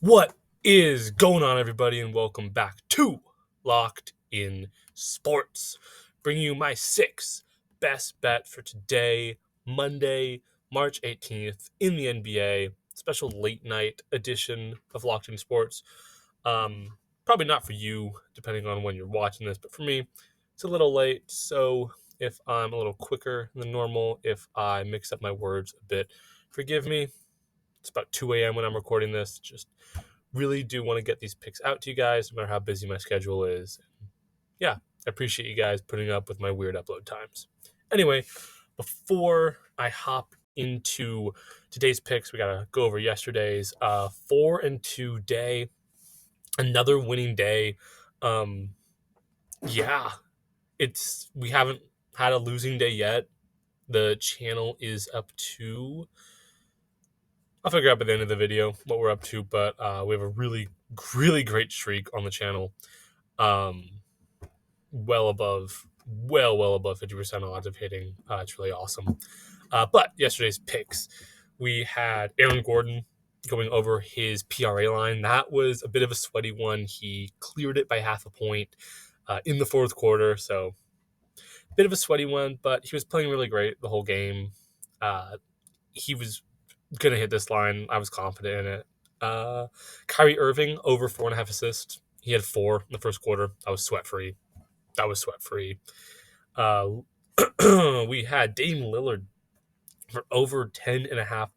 What is going on, everybody, and welcome back to Locked in Sports, bringing you my six best bet for today, Monday, March 18th, in the NBA, special late night edition of Locked in Sports. Probably not for you, depending on when you're watching this, but for me, it's a little late, so if I'm a little quicker than normal, if I mix up my words a bit, forgive me. It's about 2 a.m. when I'm recording this. Just really do want to get these picks out to you guys, no matter how busy my schedule is. Yeah, I appreciate you guys putting up with my weird upload times. Anyway, before I hop into today's picks, we gotta go over yesterday's 4-2 day, another winning day. Um, yeah, we haven't had a losing day yet. The channel is up to, I'll figure out by the end of the video what we're up to, but we have a really, really great streak on the channel. Um, well above 50% odds of hitting. It's really awesome. But yesterday's picks, we had Aaron Gordon going over his PRA line. That was a bit of a sweaty one. He cleared it by half a point in the fourth quarter, so a bit of a sweaty one, but he was playing really great the whole game. He was going to hit this line. I was confident in it. Kyrie Irving over 4.5 assists. He had 4 in the first quarter. I was sweat free. We had Dame Lillard for over 10.5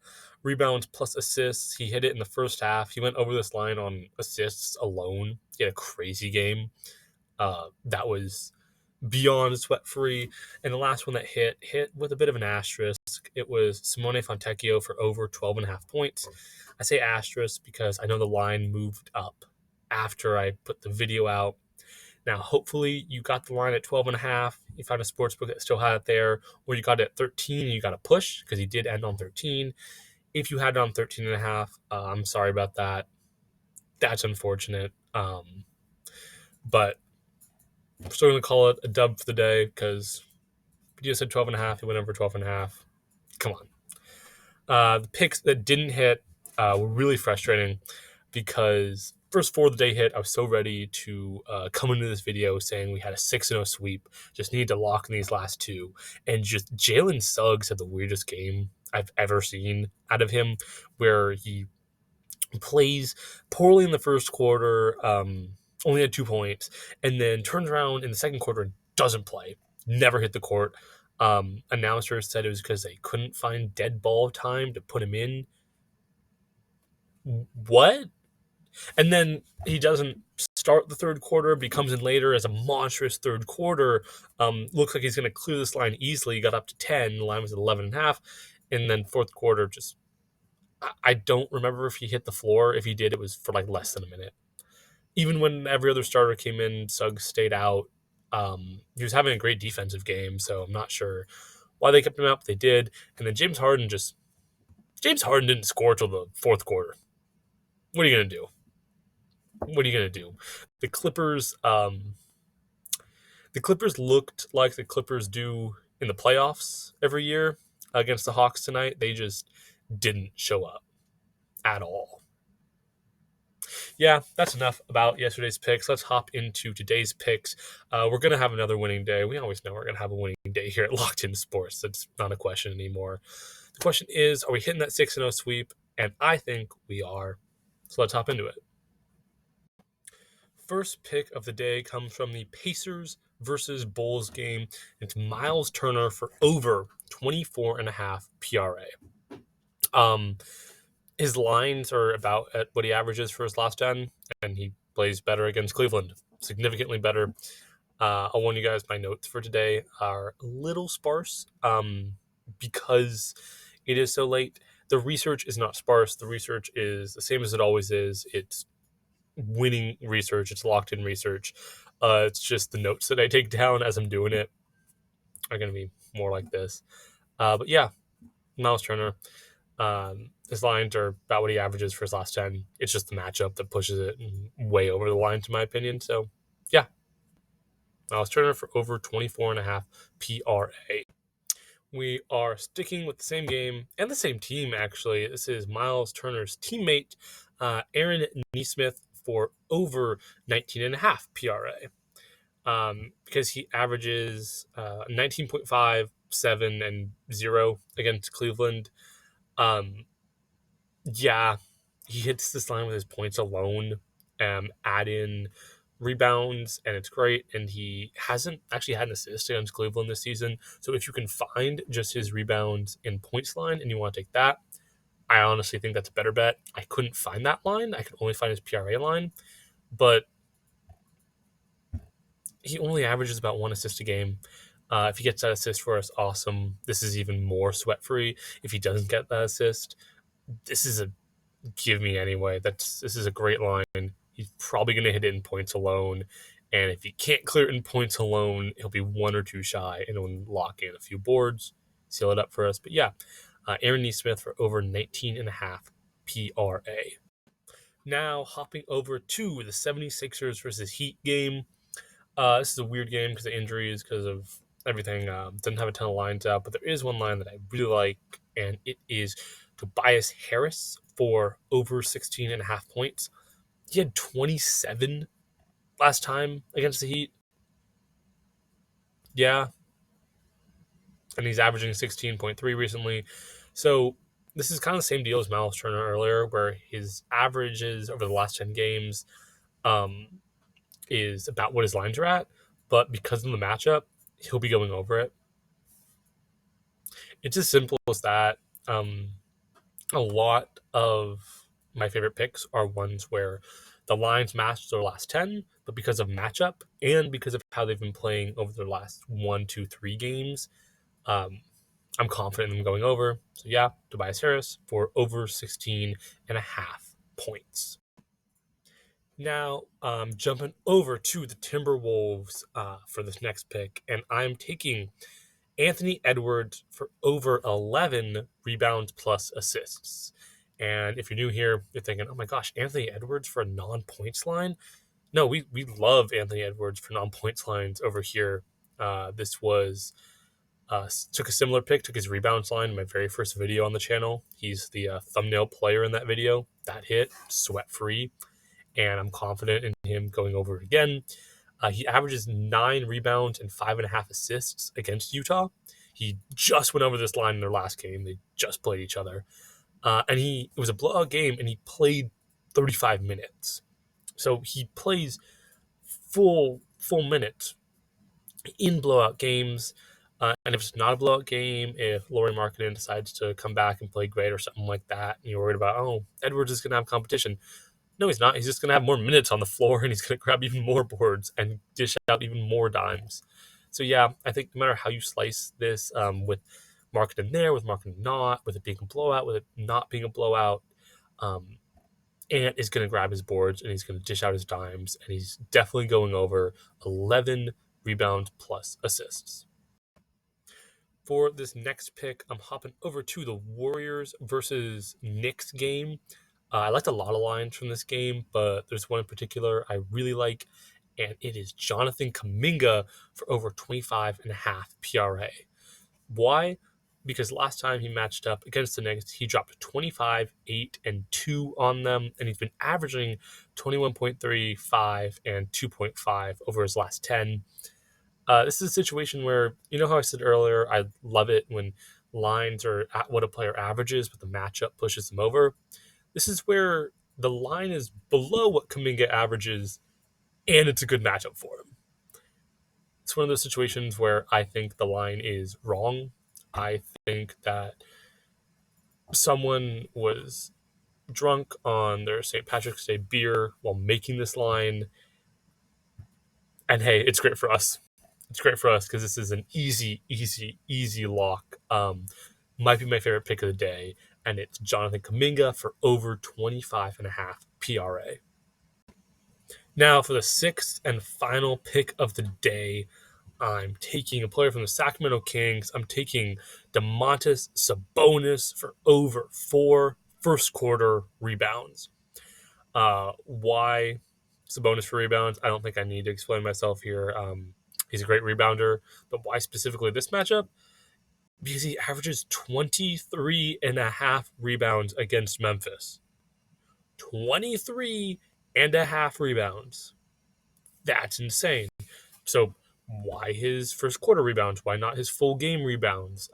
rebounds plus assists. He hit it in the first half. He went over this line on assists alone. He had a crazy game. That was beyond sweat free. And the last one that hit with a bit of an asterisk. It was Simone Fontecchio for over 12.5 points. I say asterisk because I know the line moved up after I put the video out. Now, hopefully you got the line at 12.5. You found a sportsbook that still had it there, or you got it at 13 and you got a push because he did end on 13. If you had it on 13.5, I'm sorry about that. That's unfortunate. But I'm still going to call it a dub for the day because video said 12.5. He went over 12.5. Come on. The picks that didn't hit were really frustrating because first 4 of the day hit, I was so ready to come into this video saying we had a 6-0 sweep. Just needed to lock in these last 2. And just Jalen Suggs had the weirdest game I've ever seen out of him, where he plays poorly in the first quarter, only had 2 points, and then turns around in the second quarter and doesn't play. Never hit the court. Announcers said it was because they couldn't find dead ball time to put him in. What? And then he doesn't start the third quarter, but he comes in later as a monstrous third quarter. Looks like he's going to clear this line easily. He got up to 10. The line was at 11.5. And then fourth quarter, just, I don't remember if he hit the floor. If he did, it was for like less than a minute. Even when every other starter came in, Suggs stayed out. He was having a great defensive game, so I'm not sure why they kept him out, but they did. And then James Harden didn't score till the fourth quarter. What are you going to do? The Clippers looked like the Clippers do in the playoffs every year against the Hawks tonight. They just didn't show up at all. Yeah, that's enough about yesterday's picks. Let's hop into today's picks. We're going to have another winning day. We always know we're going to have a winning day here at Locked In Sports. That's not a question anymore. The question is, are we hitting that 6-0 sweep? And I think we are. So let's hop into it. First pick of the day comes from the Pacers versus Bulls game. It's Miles Turner for over 24.5 PRA. His lines are about at what he averages for his last 10, and he plays better against Cleveland, significantly better. I'll warn you guys, my notes for today are a little sparse because it is so late. The research is not sparse. The research is the same as it always is. It's winning research. It's locked in research. It's just the notes that I take down as I'm doing it are going to be more like this. But yeah, Miles Turner, his lines are about what he averages for his last 10. It's just the matchup that pushes it way over the line, to my opinion. So yeah, Miles Turner for over 24.5 PRA. We are sticking with the same game and the same team, actually. This is Miles Turner's teammate, Aaron Nesmith for over 19.5 PRA, because he averages 19.5, 7, and 0 against Cleveland. Yeah, he hits this line with his points alone. Add in rebounds, and it's great. And he hasn't actually had an assist against Cleveland this season. So if you can find just his rebounds and points line and you want to take that, I honestly think that's a better bet. I couldn't find that line. I could only find his PRA line, but he only averages about 1 assist a game. If he gets that assist for us, awesome. This is even more sweat free. If he doesn't get that assist, this is a give me anyway. This is a great line. He's probably going to hit it in points alone, and if he can't clear it in points alone, he'll be 1 or 2 shy, and it'll lock in a few boards, seal it up for us. But yeah, Aaron Nesmith for over 19.5 PRA. Now hopping over to the 76ers versus Heat game. This is a weird game because of injuries, because of everything. Doesn't have a ton of lines out, but there is one line that I really like, and it is Tobias Harris for over 16.5 points. He had 27 last time against the Heat. Yeah. And he's averaging 16.3 recently. So this is kind of the same deal as Miles Turner earlier, where his averages over the last 10 games is about what his lines are at. But because of the matchup, he'll be going over it. It's as simple as that. A lot of my favorite picks are ones where the lines match their last 10, but because of matchup and because of how they've been playing over their last 1, 2, 3 games, I'm confident in them going over. So yeah, Tobias Harris for over 16.5 points. Now, jumping over to the Timberwolves for this next pick, and I'm taking Anthony Edwards for over 11 rebounds plus assists. And if you're new here, you're thinking, oh my gosh, Anthony Edwards for a non-points line? No, we love Anthony Edwards for non-points lines over here. This was took a similar pick, took his rebounds line in my very first video on the channel. He's the thumbnail player in that video. That hit, sweat-free, and I'm confident in him going over it again. He averages 9 rebounds and 5.5 assists against Utah. He just went over this line in their last game. They just played each other. And it was a blowout game, and he played 35 minutes. So he plays full minutes in blowout games. And if it's not a blowout game, if Lauri Markkanen decides to come back and play great or something like that, and you're worried about, oh, Edwards is going to have competition. No, he's not. He's just going to have more minutes on the floor, and he's going to grab even more boards and dish out even more dimes. So, yeah, I think no matter how you slice this, with Markkanen there, with Markkanen not, with it being a blowout, with it not being a blowout, Ant is going to grab his boards, and he's going to dish out his dimes, and he's definitely going over 11 rebounds plus assists. For this next pick, I'm hopping over to the Warriors versus Knicks game. I liked a lot of lines from this game, but there's one in particular I really like, and it is Jonathan Kuminga for over 25.5 PRA. Why? Because last time he matched up against the Knicks, he dropped 25, 8, and 2 on them, and he's been averaging 21.3, 5, and 2.5 over his last 10. This is a situation where, you know how I said earlier, I love it when lines are at what a player averages, but the matchup pushes them over. This is where the line is below what Kuminga averages, and it's a good matchup for him. It's one of those situations where I think the line is wrong. I think that someone was drunk on their St. Patrick's Day beer while making this line. And hey, it's great for us. It's great for us because this is an easy lock. Might be my favorite pick of the day, and it's Jonathan Kuminga for over 25.5 PRA. Now for the 6th and final pick of the day, I'm taking a player from the Sacramento Kings. I'm taking Domantas Sabonis for over 4 first-quarter rebounds. Why Sabonis for rebounds? I don't think I need to explain myself here. He's a great rebounder, but why specifically this matchup? Because he averages 23.5 rebounds against Memphis. 23.5 rebounds. That's insane. So why his first quarter rebounds? Why not his full game rebounds?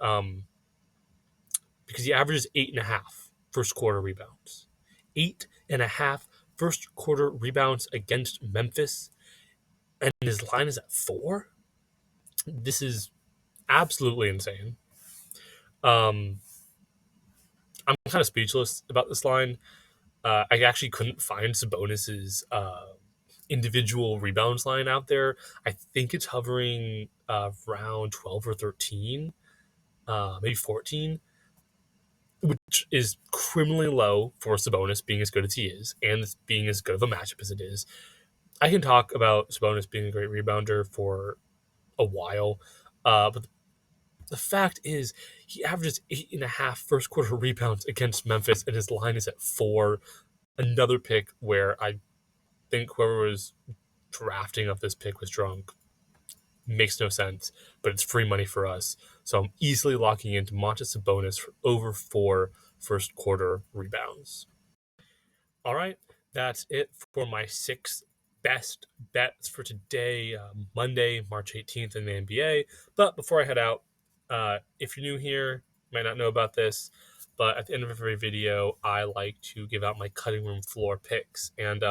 Because he averages 8.5 first quarter rebounds. 8.5 first quarter rebounds against Memphis, and his line is at 4. This is absolutely insane. I'm kind of speechless about this line. I actually couldn't find Sabonis's individual rebounds line out there. I think it's hovering around 12 or 13, maybe 14, which is criminally low for Sabonis being as good as he is and being as good of a matchup as it is. I can talk about Sabonis being a great rebounder for a while, but the fact is he averages 8.5 first quarter rebounds against Memphis, and his line is at 4. Another pick where I think whoever was drafting of this pick was drunk. Makes no sense, but it's free money for us. So I'm easily locking into Domantas Sabonis for over 4 first quarter rebounds. All right, that's it for my 6 best bets for today, Monday, March 18th in the NBA. But before I head out, if you're new here, you might not know about this, but at the end of every video, I like to give out my cutting room floor picks. And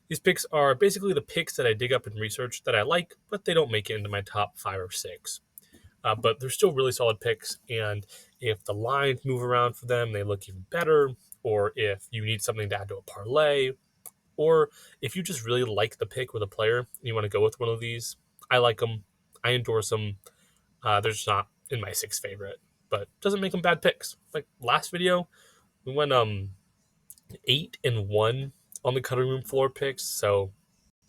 these picks are basically the picks that I dig up in research that I like, but they don't make it into my top 5 or 6. But they're still really solid picks, and if the lines move around for them, they look even better, or if you need something to add to a parlay, or if you just really like the pick with a player and you want to go with one of these, I like them. I endorse them. They're just not in my 6 favorite, but doesn't make them bad picks. Like last video, we went 8-1 on the cutting room floor picks, so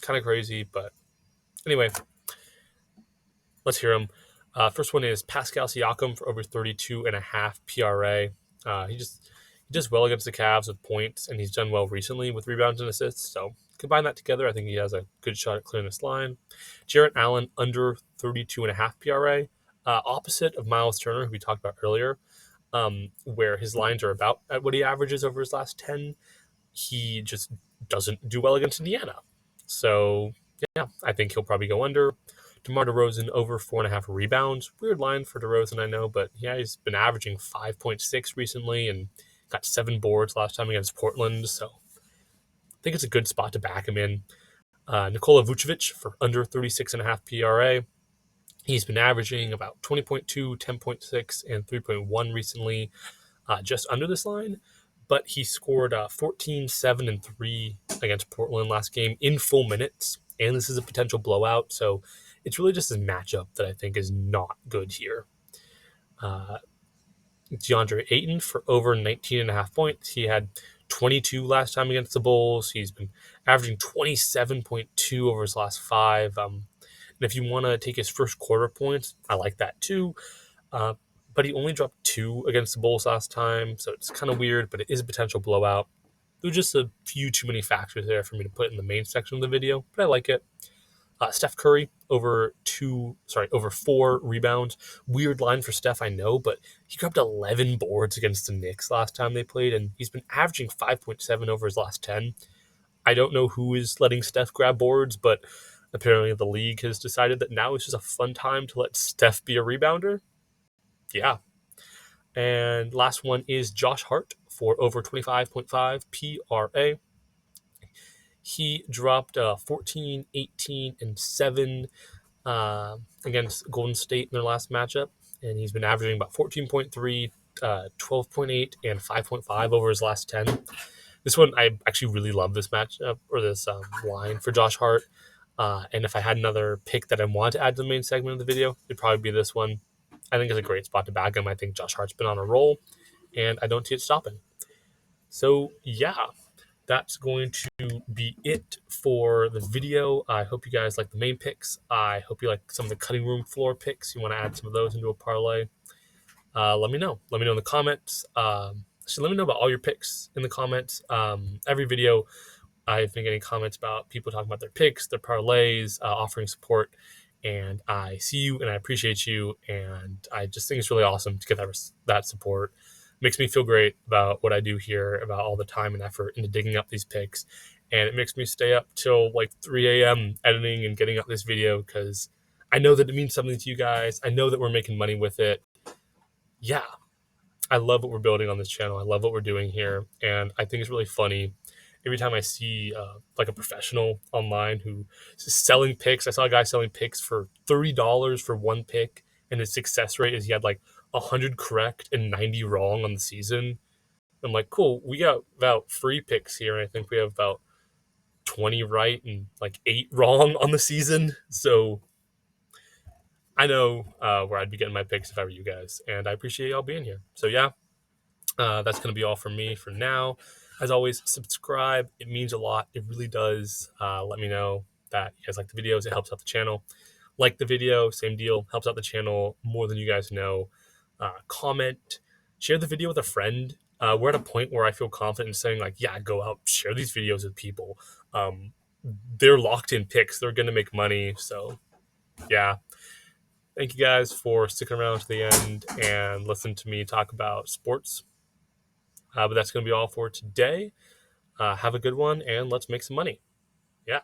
kind of crazy. But anyway, let's hear them. First one is Pascal Siakam for over 32.5 PRA. He does well against the Cavs with points, and he's done well recently with rebounds and assists. So combine that together, I think he has a good shot at clearing this line. Jarrett Allen under 32.5 PRA, opposite of Miles Turner, who we talked about earlier, where his lines are about at what he averages over his last 10. He just doesn't do well against Indiana. So yeah, I think he'll probably go under. DeMar DeRozan over 4.5 rebounds. Weird line for DeRozan, I know, but yeah, he's been averaging 5.6 recently and got 7 boards last time against Portland. So I think it's a good spot to back him in. Nikola Vucevic for under 36.5 PRA. He's been averaging about 20.2, 10.6, and 3.1 recently, just under this line. But he scored 14, 7, and 3 against Portland last game in full minutes. And this is a potential blowout. So it's really just his matchup that I think is not good here. DeAndre Ayton for over 19.5 points. He had 22 last time against the Bulls. He's been averaging 27.2 over his last 5. And if you want to take his first quarter points, I like that too. But he only dropped 2 against the Bulls last time, so it's kind of weird, but it is a potential blowout. There's just a few too many factors there for me to put in the main section of the video, but I like it. Steph Curry over 4 rebounds. Weird line for Steph, I know, but he grabbed 11 boards against the Knicks last time they played, and he's been averaging 5.7 over his last 10. I don't know who is letting Steph grab boards, but apparently the league has decided that now is just a fun time to let Steph be a rebounder. Yeah. And last one is Josh Hart for over 25.5 PRA. He dropped 14, 18, and 7 against Golden State in their last matchup, and he's been averaging about 14.3, 12.8, and 5.5 over his last 10. This one, I actually really love this matchup, or this line for Josh Hart. And if I had another pick that I wanted to add to the main segment of the video, it'd probably be this one. I think it's a great spot to back him. I think Josh Hart's been on a roll, and I don't see it stopping. So, yeah, that's going to be it for the video. I hope you guys like the main picks. I hope you like some of the cutting room floor picks. You want to add some of those into a parlay. Let me know. Let me know in the comments. So let me know about all your picks in the comments. Every video, I've been getting comments about people talking about their picks, their parlays, offering support. And I see you and I appreciate you. And I just think it's really awesome to get that support. makes me feel great about what I do here, about all the time and effort into digging up these picks. And it makes me stay up till like 3 a.m. editing and getting up this video because I know that it means something to you guys. I know that we're making money with it. Yeah, I love what we're building on this channel. I love what we're doing here. And I think it's really funny every time I see like a professional online who is selling picks. I saw a guy selling picks for $30 for one pick, and his success rate is he had like 100 correct and 90 wrong on the season. I'm like, cool, we got about free picks here, and I think we have about 20 right and like 8 wrong on the season. So I know where I'd be getting my picks if I were you guys, and I appreciate y'all being here. So yeah, that's going to be all from me for now. As always, subscribe. It means a lot. It really does. Let me know that you guys like the videos. It helps out the channel. Like the video, same deal. Helps out the channel more than you guys know. Comment. Share the video with a friend. We're at a point where I feel confident in saying, like, yeah, go out, share these videos with people. They're locked in picks. They're going to make money. So, yeah. Thank you guys for sticking around to the end and listening to me talk about sports. But that's going to be all for today. Have a good one, and let's make some money. Yeah.